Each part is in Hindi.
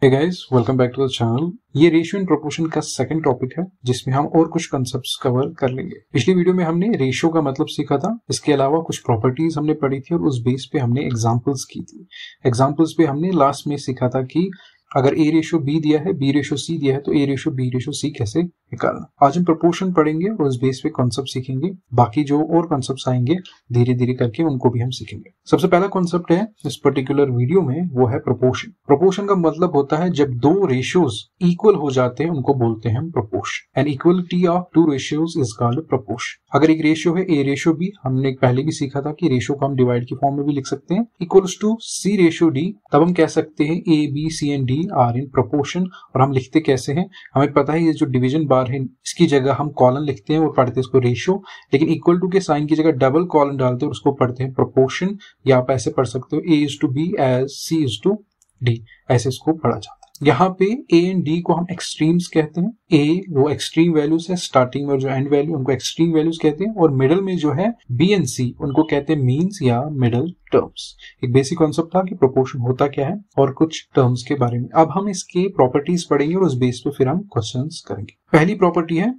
Hey guys, welcome back to the channel. ये रेशियो एंड प्रोपोर्शन का सेकंड टॉपिक है जिसमें हम और कुछ कंसेप्ट्स कवर कर लेंगे। पिछली वीडियो में हमने रेशियो का मतलब सीखा था, इसके अलावा कुछ प्रॉपर्टीज हमने पढ़ी थी और उस बेस पे हमने एग्जांपल्स की थी। एग्जांपल्स पे हमने लास्ट में सीखा था कि अगर ए रेशियो बी दिया है, बी रेशियो सी दिया है तो A ratio B ratio C कैसे निकालना। आज हम प्रोपोर्शन पढ़ेंगे और उस बेस पे कॉन्सेप्ट सीखेंगे। बाकी जो और कॉन्सेप्ट्स आएंगे धीरे धीरे करके उनको भी हम सीखेंगे। सबसे पहला कॉन्सेप्ट है इस पर्टिकुलर वीडियो में, वो है प्रोपोर्शन। प्रोपोर्शन का मतलब होता है जब दो रेशियोज इक्वल हो जाते हैं उनको बोलते हैं proportion. And equality of two ratios is called proportion. अगर एक रेशियो है ए रेशियो बी, हमने पहले भी सीखा था कि रेशियो को हम डिवाइड की फॉर्म में भी लिख सकते हैं, equals to C ratio D, तब हम कह सकते हैं A B C and D are in proportion. और हम लिखते कैसे हैं, हमें पता है ये जो डिवीजन बार है इसकी जगह हम कॉलन लिखते हैं और पढ़ते हैं इसको रेशियो, लेकिन इक्वल टू के साइन की जगह डबल कॉलन डालते हैं और उसको पढ़ते हैं प्रोपोर्शन। या आप ऐसे पढ़ सकते हो a is to b as c is to d, ऐसे इसको पढ़ा जाता है। यहाँ पे ए एंड डी को हम एक्सट्रीम्स कहते हैं। ए वो एक्सट्रीम वैल्यूज है, स्टार्टिंग में जो एंड वैल्यू उनको एक्सट्रीम वैल्यूज कहते हैं, और मिडल में जो है बी एंड सी उनको कहते हैं मीन्स या मिडल टर्म्स। एक बेसिक कॉन्सेप्ट था कि प्रोपोर्शन होता क्या है और कुछ टर्म्स के बारे में। अब हम इसके प्रॉपर्टीज पढ़ेंगे और उस बेस पे फिर हम क्वेश्चंस करेंगे। पहली प्रॉपर्टी है,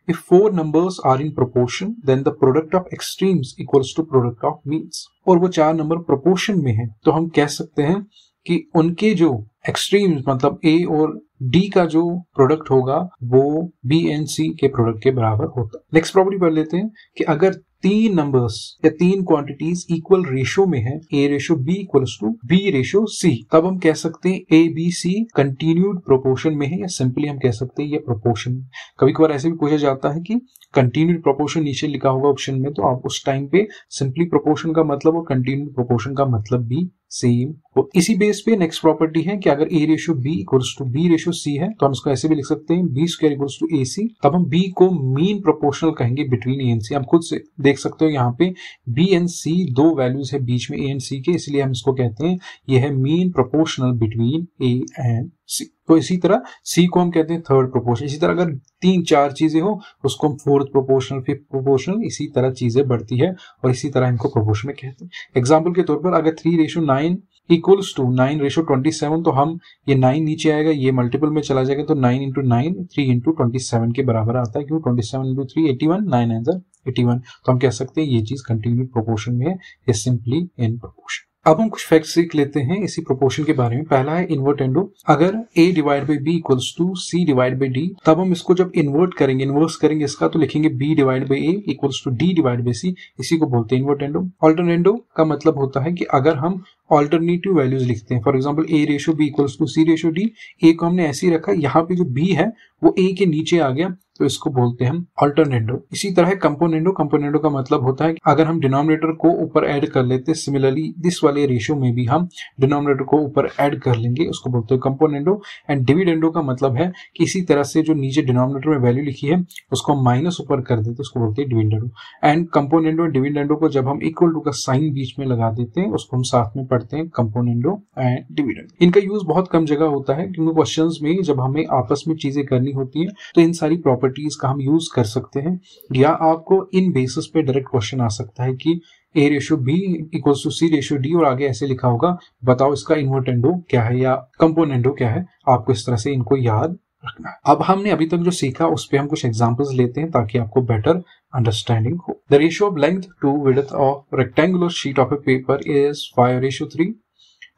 if four numbers are in proportion then the product of extremes equals to product of means। और वो चार नंबर प्रोपोर्शन में है तो हम कह सकते हैं कि उनके जो एक्सट्रीम्स मतलब ए और डी का जो प्रोडक्ट होगा वो बी एंड सी के प्रोडक्ट के बराबर होता है। नेक्स्ट प्रॉपर्टी पढ़ लेते हैं कि अगर तीन नंबर्स या तीन क्वांटिटीज इक्वल रेशियो में है, A ratio B equals to B ratio C, तब हम कह सकते हैं A B C continued proportion में है, या सिंपली हम कह सकते हैं ये प्रोपोर्शन है। कभी कभार ऐसे भी पूछा जाता है कि कंटिन्यूड प्रोपोर्शन नीचे लिखा होगा ऑप्शन में, तो आप उस टाइम पे सिंपली प्रोपोर्शन का मतलब और कंटिन्यूड प्रोपोर्शन का मतलब भी सेम हो। इसी बेस पे नेक्स्ट प्रॉपर्टी है कि अगर A ratio B equals to B ratio C है तो हम इसको ऐसे भी लिख सकते हैं B square equals to A C, तब हम बी को मीन प्रोपोर्शनल कहेंगे बिटवीन ए एंड सी। हम खुद से देख सकते हो यहाँ पे बी एंड सी दो वैल्यूज है बीच में ए एंड सी के, इसलिए हम इसको कहते हैं ये है mean proportional between A and c. तो इसी तरह सी को हम कहते हैं थर्ड प्रोपोर्शन। इसी तरह अगर तीन चार चीजें हो उसको हम फोर्थ प्रोपोर्शनल, फिफ्थ प्रोपोर्शनल, इसी तरह चीजें बढ़ती है और इसी तरह इनको प्रोपोर्शन में कहते हैं। एग्जाम्पल के तौर पर अगर 3 रेशियो 9 इक्वल्स टू 9 रेशियो 27, तो हम ये 9 नीचे आएगा, ये मल्टीपल में चला जाएगा, तो 9 इंटू 9 3 इंटू 27 के बराबर आता है, क्योंकि 27 इंटू 3 81, 9 आंसर 81। तो हम कह सकते हैं ये चीज कंटिन्यूड प्रोपोर्शन में है, ये सिंपली इन प्रोपोर्शन। अब हम कुछ फैक्ट सीख लेते हैं इसी प्रोपोर्शन के बारे में। पहला है इन्वर्टेंडो। अगर a divide by B equals to C divide by D, तब हम इसको जब इन्वर्ट करेंगे, इन्वर्स करेंगे इसका, तो लिखेंगे b divide by a equals to d divide by c। इसी को बोलते हैं इन्वर्टेंडो। ऑल्टरनेंडो का मतलब होता है कि अगर हम ऑल्टरनेटिव वैल्यूज लिखते हैं, for example a ratio b equals to c ratio d, a को हमने ऐसे ही रखा, यहाँ पे जो b है वो a के नीचे आ गया, तो इसको बोलते हैं हम ऑल्टरनेंडो। इसी तरह कंपोनेंडो। कंपोनेंडो का मतलब होता है कि अगर हम डिनोमिनेटर को ऊपर ऐड कर लेते हैं, सिमिलरली दिस वाले रेशियो में भी हम डिनोमिनेटर को ऊपर ऐड कर लेंगे, उसको बोलते हैं कंपोनेंडो। एंड डिविडेंडो का मतलब है कि इसी तरह से जो नीचे डिनोमिनेटर में वैल्यू लिखी है उसको हम माइनस ऊपर कर देते हैं, उसको बोलते हैं dividendo. And componendo and dividendo को जब हम इक्वल टू का साइन बीच में लगा देते हैं उसको हम साथ में पढ़ते हैं कंपोनेंडो एंड डिविडेंडो। इनका यूज बहुत कम जगह होता है क्योंकि क्वेश्चंस में जब हमें आपस में चीजें करनी होती है तो इन सारी प्रॉपर्टीज का हम यूज कर सकते हैं, या आपको इन बेसिस पे डायरेक्ट क्वेश्चन आ सकता है कि A ratio B equals to C ratio D और आगे ऐसे लिखा होगा, बताओ इसका इन्वर्टेंडो क्या है या कंपोनेंडो क्या है। आपको इस तरह से इनको याद रखना है। अब हमने अभी तक जो सीखा उस पे हम कुछ एग्जांपल्स लेते हैं ताकि आपको बेटर अंडरस्टैंडिंग हो। The ratio of length to width of rectangular sheet of a paper is 5:3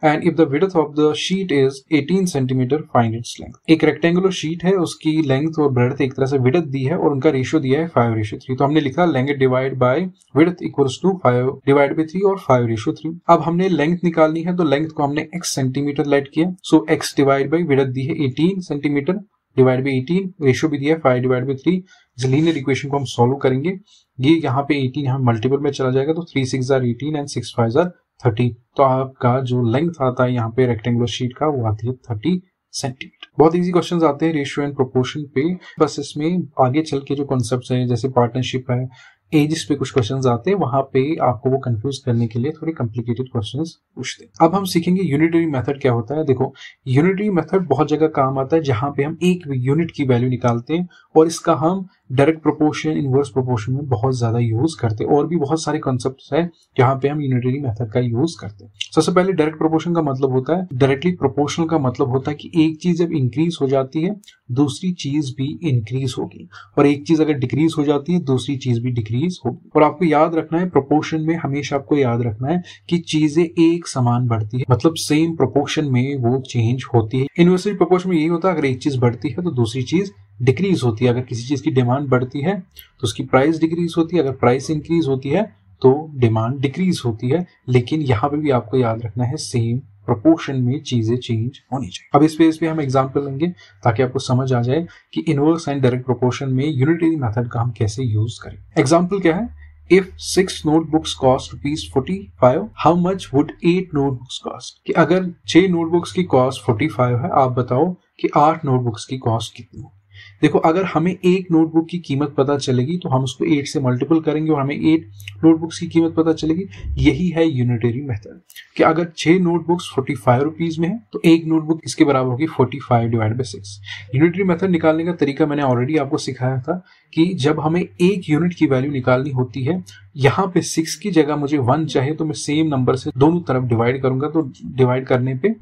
and if the width of the sheet is 18 centimeter, find its length। एक रेक्टेंगुलर शीट है, उसकी लेंथ और ब्रेड्थ एक तरह से विड्थ दी है और उनका रेशियो दिया है 5:3। तो हमने लिखा length divide by width equals to 5 divide by 3 और 5:3। अब हमने लेंथ निकालनी है तो लेंथ को हमने x सेंटीमीटर लेट किया, सो x डिवाइड बाय विड्थ दी है 18 सेंटीमीटर डिवाइड बाय 18, रेशियो भी दिया है 5 डिवाइड बाय 3। इस लीनियर इक्वेशन को हम सॉल्व करेंगे, ये यहाँ पे 18 यहाँ मल्टीपल में चला जाएगा, तो 3 6 are 18 एंड 6 5 are 30। तो आपका जो लेंथ आता है यहाँ पे रेक्टेंगुलर शीट का वो आती है 30 सेंटीमीटर। बहुत इजी क्वेश्चंस आते हैं रेशियो एंड प्रोपोर्शन पे। बस इसमें आगे चल के जो कॉन्सेप्ट्स हैं जैसे पार्टनरशिप है, एजेस पे कुछ क्वेश्चंस आते हैं, वहां पे आपको वो कंफ्यूज करने के लिए थोड़े कॉम्प्लिकेटेड क्वेश्चंस पूछते हैं। अब हम सीखेंगे यूनिटरी मेथड क्या होता है। देखो, यूनिटरी मेथड बहुत जगह काम आता है जहां पे हम एक यूनिट की वैल्यू निकालते हैं और इसका हम डायरेक्ट प्रोपोर्शन, इनवर्स प्रोपोर्शन में बहुत ज्यादा यूज करते हैं। और भी बहुत सारे कॉन्सेप्ट्स है जहां पे हम यूनिटरी मेथड का यूज करते हैं। सबसे पहले डायरेक्ट प्रोपोर्शन का मतलब होता है, डायरेक्टली प्रोपोर्शनल का मतलब होता है कि एक चीज जब इंक्रीज हो जाती है दूसरी चीज भी इंक्रीज होगी, और एक चीज अगर डिक्रीज हो जाती है दूसरी चीज भी डिक्रीज होगी। और आपको याद रखना है, प्रोपोर्शन में हमेशा आपको याद रखना है कि चीजें एक समान बढ़ती है, मतलब सेम प्रोपोर्शन में वो चेंज होती है। इनवर्सली प्रोपोर्शन में यही होता है, अगर एक चीज बढ़ती है तो दूसरी चीज डिक्रीज होती है। अगर किसी चीज की डिमांड बढ़ती है तो उसकी प्राइस डिक्रीज होती है, अगर प्राइस इंक्रीज होती है तो डिमांड डिक्रीज होती है। लेकिन यहाँ पे भी आपको याद रखना है सेम प्रोपोर्शन में चीजें चेंज होनी चाहिए। अब इस पेज पे हम एग्जांपल लेंगे ताकि आपको समझ आ जाए कि इनवर्स एंड डायरेक्ट प्रोपोर्शन में यूनिटरी मेथड का हम कैसे यूज करें। एग्जांपल क्या है, If 6 notebooks cost ₹45, how much would 8 notebooks cost? कि अगर 6 नोटबुक्स की कॉस्ट 45 है, आप बताओ कि 8 नोटबुक्स की कॉस्ट कितनी होगी। देखो, अगर हमें एक नोटबुक की कीमत पता चलेगी तो हम उसको 8 से मल्टीपल करेंगे और हमें 8 नोटबुक्स की कीमत पता चलेगी। यही है यूनिटरी मेथड कि अगर 6 नोटबुक्स 45 रुपीज में है तो एक नोटबुक इसके बराबर होगी 45 डिवाइड बाई 6। यूनिटरी मेथड निकालने का तरीका मैंने ऑलरेडी आपको सिखाया था कि जब हमें एक यूनिट की वैल्यू निकालनी होती है, यहाँ पे 6 की जगह मुझे 1 चाहिए तो मैं सेम नंबर से दोनों तरफ डिवाइड करूंगा। तो डिवाइड करने पे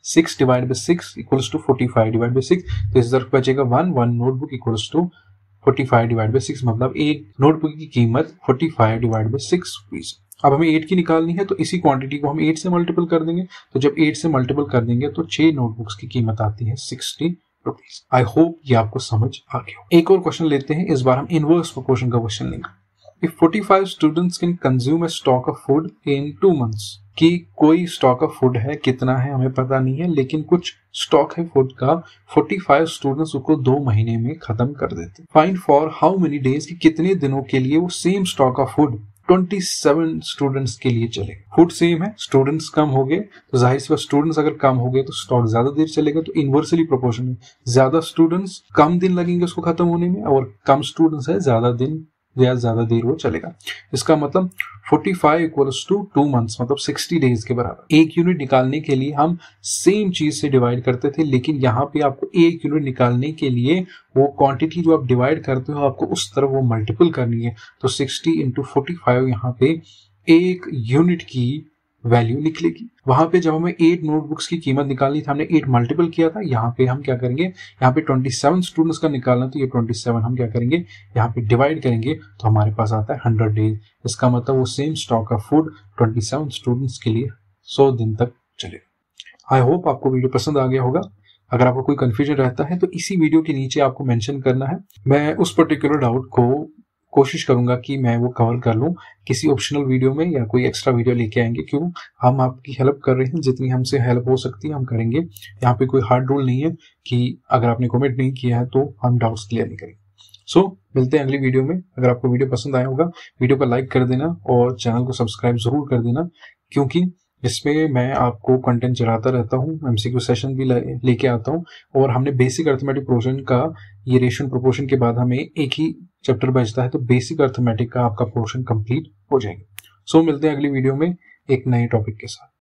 6 divide by 6 equals to 45 divide by 6, तो इस तरफ बचेगा 1 notebook equals to 45 divide by 6, मतलब एक नोटबुक की कीमत 45 डिवाइड बाई 6 रुपीज। अब हमें 8 की निकालनी है तो इसी क्वांटिटी को हम 8 से मल्टीपल कर देंगे। तो जब 8 से मल्टीपल कर देंगे तो 6 नोटबुक्स की कीमत आती है 60 रुपीज। आई होप ये आपको समझ आ गया हो। एक और क्वेश्चन लेते हैं, इस बार हम इनवर्स प्रोपोर्शन का क्वेश्चन लेंगे। If 45 students can consume a stock of food in 2 months, कि कोई स्टॉक ऑफ फूड है, कितना है हमें पता नहीं है, लेकिन कुछ स्टॉक है फूड का, 45 स्टूडेंट्स उसको 2 महीने में खत्म कर देते। Find for how many days, कि कितने दिनों के लिए वो same stock of food 27 students के लिए चलेगा। फूड सेम है, स्टूडेंट्स कम हो गए तो जाहिर सी बात, स्टूडेंट्स अगर कम हो गए तो स्टॉक ज्यादा देर चलेगा। तो इनवर्सली प्रोपोर्शन है, ज्यादा स्टूडेंट्स कम दिन लगेंगे उसको खत्म होने में, और कम स्टूडेंट्स है ज्यादा दिन या ज्यादा देर वो चलेगा। इसका मतलब 45 इक्वल्स टू 2 मंथ्स, मतलब 60 डेज के बराबर। एक यूनिट निकालने के लिए हम सेम चीज से डिवाइड करते थे, लेकिन यहाँ पे आपको एक यूनिट निकालने के लिए वो क्वांटिटी जो आप डिवाइड करते हो आपको उस तरफ वो मल्टीपल करनी है। तो 60 इंटू 45 यहाँ पे एक यूनिट की वैल्यू निकलेगी। वहां पे जब हमें 8 नोटबुक्स की कीमत निकालनी थी, हमने 8 मल्टीपल किया था। यहाँ पे हम क्या करेंगे, यहाँ पे 27 स्टूडेंट्स का निकालना, तो ये 27 हम क्या करेंगे, यहाँ पे डिवाइड करेंगे तो हमारे पास आता है 100 डेज। इसका मतलब वो same stock of food 27 students के लिए 100 दिन तक चलेगा। आई होप आपको वीडियो पसंद आ गया होगा। अगर आपको कोई कंफ्यूजन रहता है तो इसी वीडियो के नीचे आपको मेंशन करना है, मैं उस पर्टिकुलर डाउट को कोशिश करूंगा कि मैं वो कवर कर लूं किसी ऑप्शनल वीडियो में, या कोई एक्स्ट्रा वीडियो लेके आएंगे। क्यों, हम आपकी हेल्प कर रहे हैं, जितनी हमसे हेल्प हो सकती है हम करेंगे। यहाँ पे कोई हार्ड रूल नहीं है कि अगर आपने कमेंट नहीं किया है तो हम डाउट्स क्लियर नहीं करेंगे। सो मिलते हैं अगली वीडियो में। अगर आपको वीडियो पसंद आया होगा, वीडियो को लाइक कर देना और चैनल को सब्सक्राइब जरूर कर देना, क्योंकि इसमें मैं आपको कंटेंट चलाता रहता हूँ, एमसीक्यू सेशन भी लेके आता हूँ। और हमने बेसिक अर्थमेटिक प्रोपोर्शन का, ये रेशियो प्रोपोर्शन के बाद हमें एक ही चैप्टर बचता है, तो बेसिक अर्थमेटिक का आपका पोर्शन कंप्लीट हो जाएगा। सो मिलते हैं अगली वीडियो में एक नए टॉपिक के साथ।